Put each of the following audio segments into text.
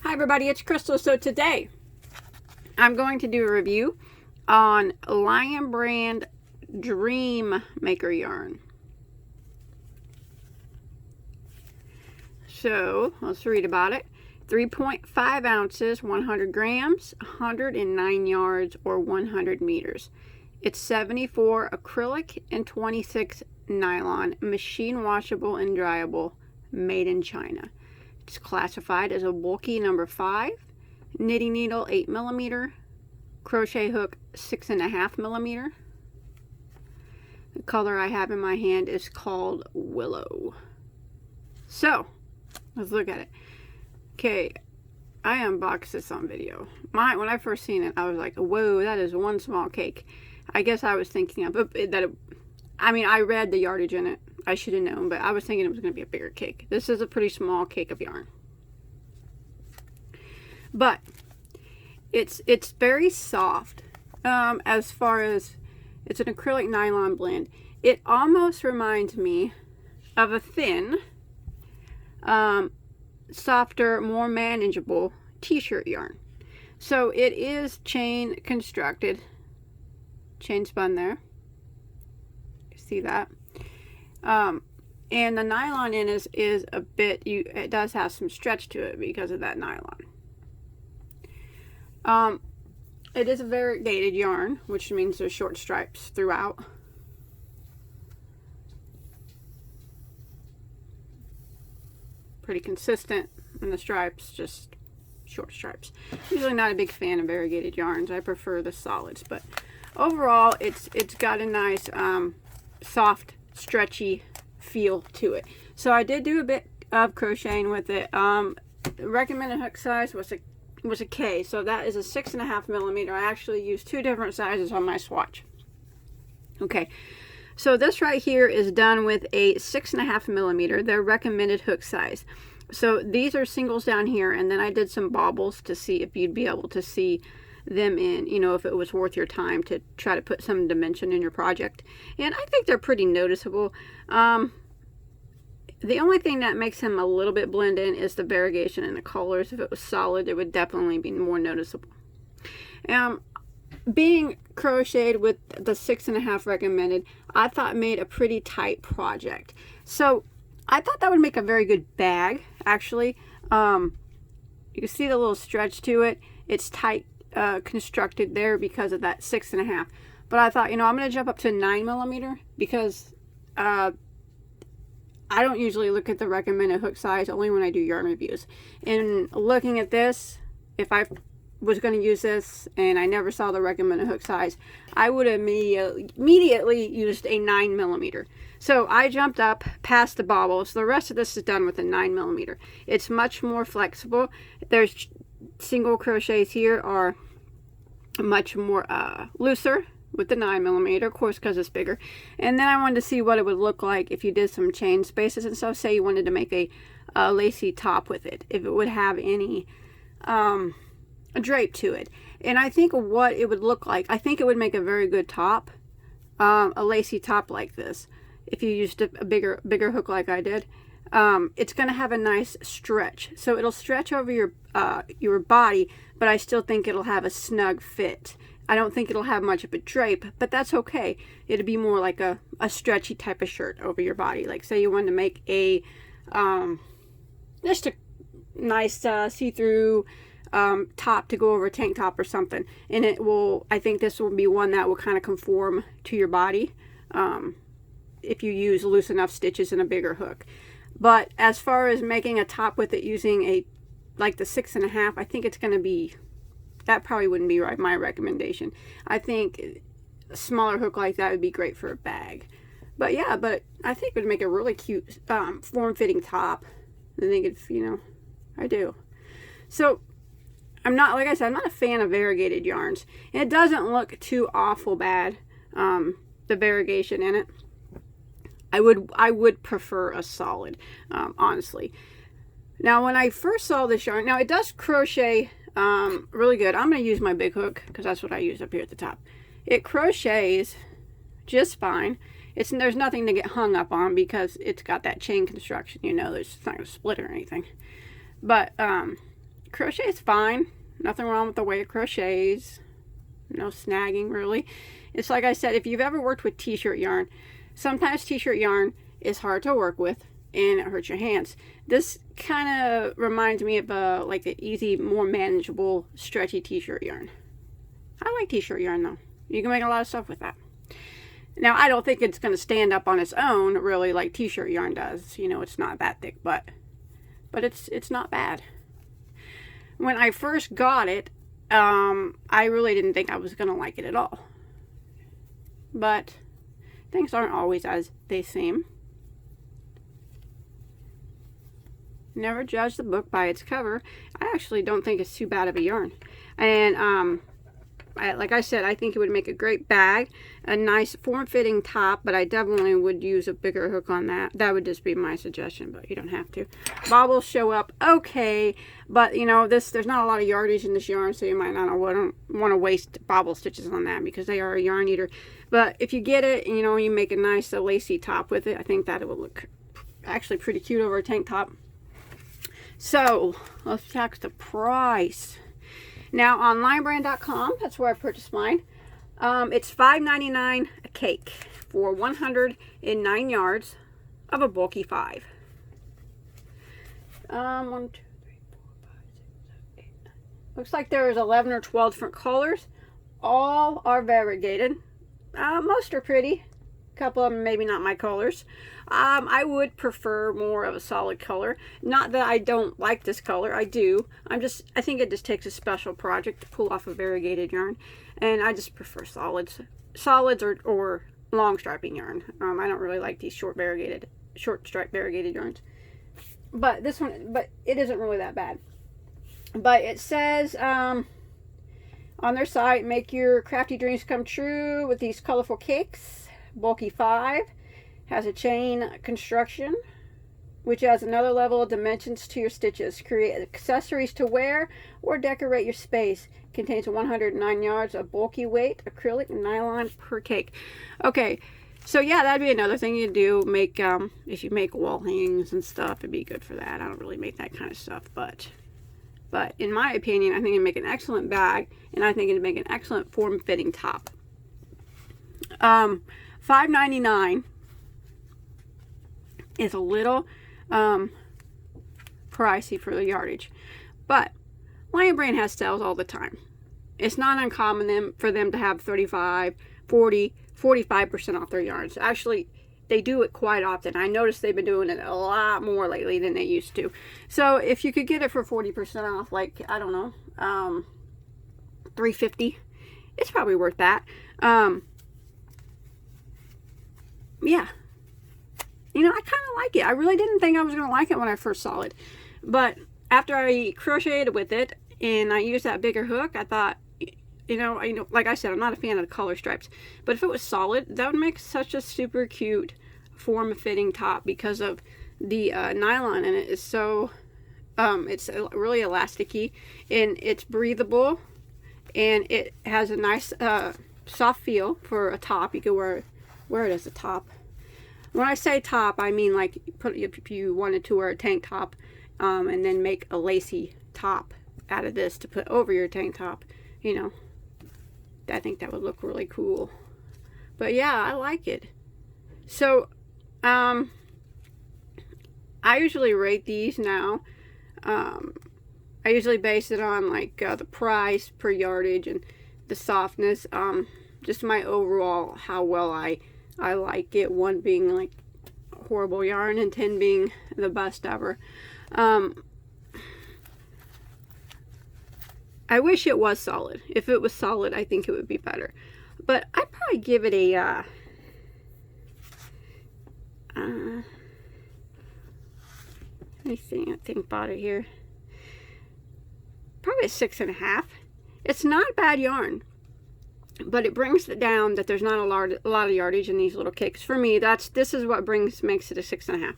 Hi everybody, it's Crystal. So today I'm going to do a review on Lion Brand Dream Maker yarn. So let's read about it. 3.5 ounces, 100 grams, 109 yards or 100 meters. It's 74 acrylic and 26 nylon, machine washable and dryable, made in China. It's classified as a bulky number 5, knitting needle 8mm, crochet hook 6.5mm. The color I have in my hand is called Willow. So let's look at it. Okay, I unboxed this on video. When I first seen it, I was like, whoa, that is one small cake. I guess I was thinking of that. I read the yardage in it. I should have known, but I was thinking it was going to be a bigger cake. This is a pretty small cake of yarn. But it's very soft. As far as it's an acrylic nylon blend. It almost reminds me of a thin, softer, more manageable t-shirt yarn. So it is chain constructed, chain spun there. See that? And the nylon in is a bit, it does have some stretch to it because of that nylon. It is a variegated yarn, which means there's short stripes throughout. Pretty consistent in the stripes, just short stripes. Usually not a big fan of variegated yarns. I prefer the solids, but overall it's got a nice soft, stretchy feel to it. So I did do a bit of crocheting with it. The recommended hook size was a K, so that is a 6.5mm. I actually used 2 different sizes on my swatch. Okay, so this right here is done with a 6.5mm, their recommended hook size. So these are singles down here, and then I did some bobbles to see if you'd be able to see them in, if it was worth your time to try to put some dimension in your project. And I think they're pretty noticeable. The only thing that makes them a little bit blend in is the variegation in the colors. If it was solid, it would definitely be more noticeable. Being crocheted with the 6.5 recommended, I thought made a pretty tight project. So I thought that would make a very good bag, actually. You see the little stretch to it. It's tight constructed there because of that 6.5. But I thought, I'm going to jump up to 9mm because I don't usually look at the recommended hook size, only when I do yarn reviews. And looking at this, if I was going to use this and I never saw the recommended hook size, I would have immediately used a 9mm. So I jumped up past the bobbles. The rest of this is done with a 9mm. It's much more flexible. There's single crochets here are much more looser with the 9mm, of course, because it's bigger. And then I wanted to see what it would look like if you did some chain spaces and stuff. Say you wanted to make a lacy top with it, if it would have any drape to it. And I think what it would look like, I think it would make a very good top, a lacy top like this. If you used a bigger hook like I did, it's going to have a nice stretch. So it'll stretch over your body, but I still think it'll have a snug fit. I don't think it'll have much of a drape, but that's okay. It'll be more like a stretchy type of shirt over your body. Like say you wanted to make a just a nice see-through top to go over a tank top or something, and I think this will be one that will kind of conform to your body if you use loose enough stitches and a bigger hook. But as far as making a top with it using like the 6.5, I think it's going to be, that probably wouldn't be my recommendation. I think a smaller hook like that would be great for a bag. But yeah, I think it would make a really cute form-fitting top. I think it's, I do. So I'm not, like I said, I'm not a fan of variegated yarns. And it doesn't look too awful bad, the variegation in it. I would prefer a solid, honestly. Now, when I first saw this yarn, now it does crochet really good. I'm going to use my big hook because that's what I use up here at the top. It crochets just fine. There's nothing to get hung up on because it's got that chain construction. It's not going to split or anything. But crochets fine. Nothing wrong with the way it crochets. No snagging really. It's like I said, if you've ever worked with t-shirt yarn, sometimes t-shirt yarn is hard to work with and it hurts your hands. This kind of reminds me of like an easy, more manageable, stretchy t-shirt yarn. I like t-shirt yarn though. You can make a lot of stuff with that. Now, I don't think it's going to stand up on its own really like t-shirt yarn does. You know, it's not that thick, but it's not bad. When I first got it, I really didn't think I was going to like it at all. But things aren't always as they seem. Never judge the book by its cover. I actually don't think it's too bad of a yarn. And like I said, I think it would make a great bag, a nice form-fitting top, but I definitely would use a bigger hook on that. That would just be my suggestion, but you don't have to. Bobbles show up okay, but you know, there's not a lot of yardage in this yarn, so you might not want to waste bobble stitches on that because they are a yarn eater. But if you get it, you know, you make a nice lacy top with it, I think that it will look actually pretty cute over a tank top. So let's check the price. Now on linebrand.com, that's where I purchased mine. It's $5.99 a cake for 109 yards of a bulky 5. 1, 2, 3, 4, 5, 6, 7, 8, 9. Looks like there's 11 or 12 different colors. All are variegated. Most are pretty. A couple of them maybe not my colors. I would prefer more of a solid color. Not that I don't like this color, I do. I think it just takes a special project to pull off a variegated yarn, and I just prefer solids or long striping yarn. I don't really like these short stripe variegated yarns. But it isn't really that bad. But it says on their site, make your crafty dreams come true with these colorful cakes. Bulky 5 has a chain construction, which adds another level of dimensions to your stitches. Create accessories to wear or decorate your space. Contains 109 yards of bulky weight acrylic nylon per cake. Okay, so yeah, that'd be another thing you do. Make if you make wall hangings and stuff, it'd be good for that. I don't really make that kind of stuff, but in my opinion, I think it'd make an excellent bag, and I think it'd make an excellent form-fitting top. $5.99 is a little pricey for the yardage, but Lion Brand has sales all the time. It's not uncommon for them to have 35, 40, 45% off their yarns. Actually, they do it quite often. I noticed they've been doing it a lot more lately than they used to. So if you could get it for 40% off, like, I don't know, $3.50, it's probably worth that. Yeah, you know, I kind of like it. I really didn't think I was going to like it when I first saw it, but after I crocheted with it and I used that bigger hook, I thought, you know, like I said, I'm not a fan of the color stripes, but if it was solid, that would make such a super cute form-fitting top because of the nylon in it is so, it's really elasticy, and it's breathable, and it has a nice soft feel for a top. You can wear it as a top. When I say top, I mean like if you wanted to wear a tank top and then make a lacy top out of this to put over your tank top, you know, I think that would look really cool. But yeah, I like it. So I usually rate these now. I usually base it on like the price per yardage and the softness, just my overall how well I like it, 1 being like horrible yarn and 10 being the best ever. I wish it was solid. If it was solid, I think it would be better. But I'd probably give it a let me see, I think about it here. Probably a 6.5. It's not bad yarn, but it brings it down that there's not a lot of yardage in these little cakes. For me, this is what makes it a 6.5.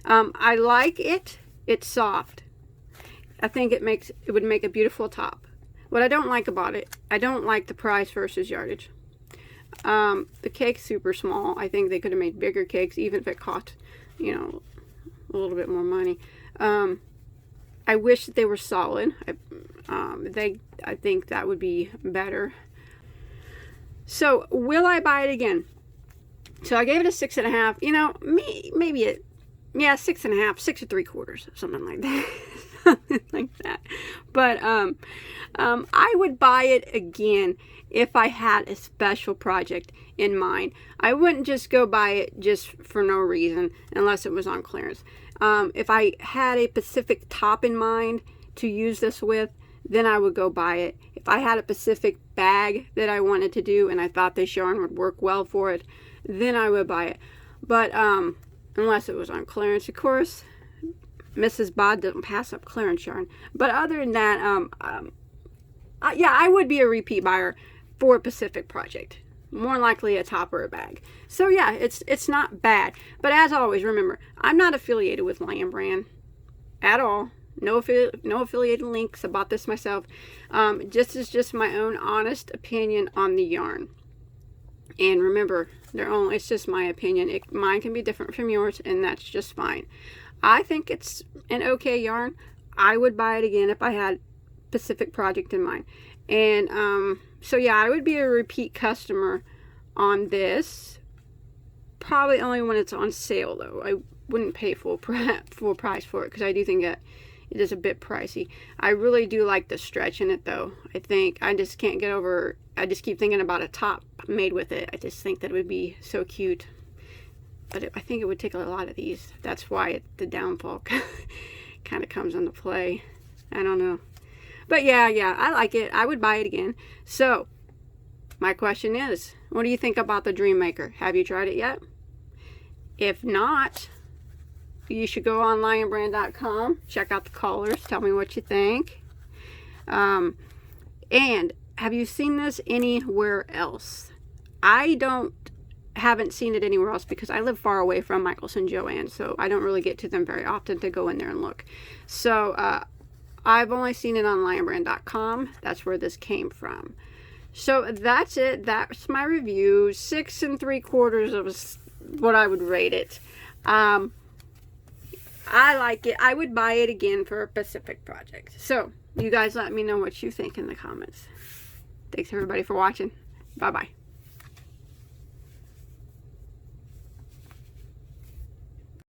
I like it. It's soft. I think it would make a beautiful top. What I don't like about it, I don't like the price versus yardage. The cake's super small. I think they could have made bigger cakes, even if it cost, you know, a little bit more money. I wish that they were solid. I think that would be better. So will I buy it again? So I gave it a 6.5. You know, maybe it, yeah, 6.5, 6 3/4, something like that. Something like that. But I would buy it again if I had a special project in mind. I wouldn't just go buy it just for no reason unless it was on clearance. If I had a specific top in mind to use this with, then I would go buy it. If I had a specific bag that I wanted to do and I thought this yarn would work well for it, then I would buy it. But unless it was on clearance, of course. Mrs. Bod doesn't pass up clearance yarn. But other than that, yeah, I would be a repeat buyer for a Pacific project. More likely a top or a bag. So yeah, it's not bad. But as always, remember, I'm not affiliated with Lion Brand at all. No affiliated links. I bought this myself. This is just my own honest opinion on the yarn. And remember, it's just my opinion. Mine can be different from yours, and that's just fine. I think it's an okay yarn. I would buy it again if I had Pacific project in mind. And so yeah, I would be a repeat customer on this. Probably only when it's on sale though. I wouldn't pay full price for it because I do think that it is a bit pricey. I really do like the stretch in it though. I just can't get over, I just keep thinking about a top made with it. I just think that it would be so cute. But I think it would take a lot of these. That's why the downfall kind of comes into play. I don't know. But yeah, I like it. I would buy it again. So, my question is, what do you think about the Dream Maker? Have you tried it yet? If not, you should go on lionbrand.com, check out the colors, tell me what you think. And have you seen this anywhere else? I haven't seen it anywhere else because I live far away from Michaels and Joann, so I don't really get to them very often to go in there and look. So I've only seen it on lionbrand.com. That's where this came from. So that's it. That's my review. 6 3/4 of what I would rate it. I like it. I would buy it again for a Pacific project. So you guys let me know what you think in the comments. Thanks everybody for watching. Bye bye.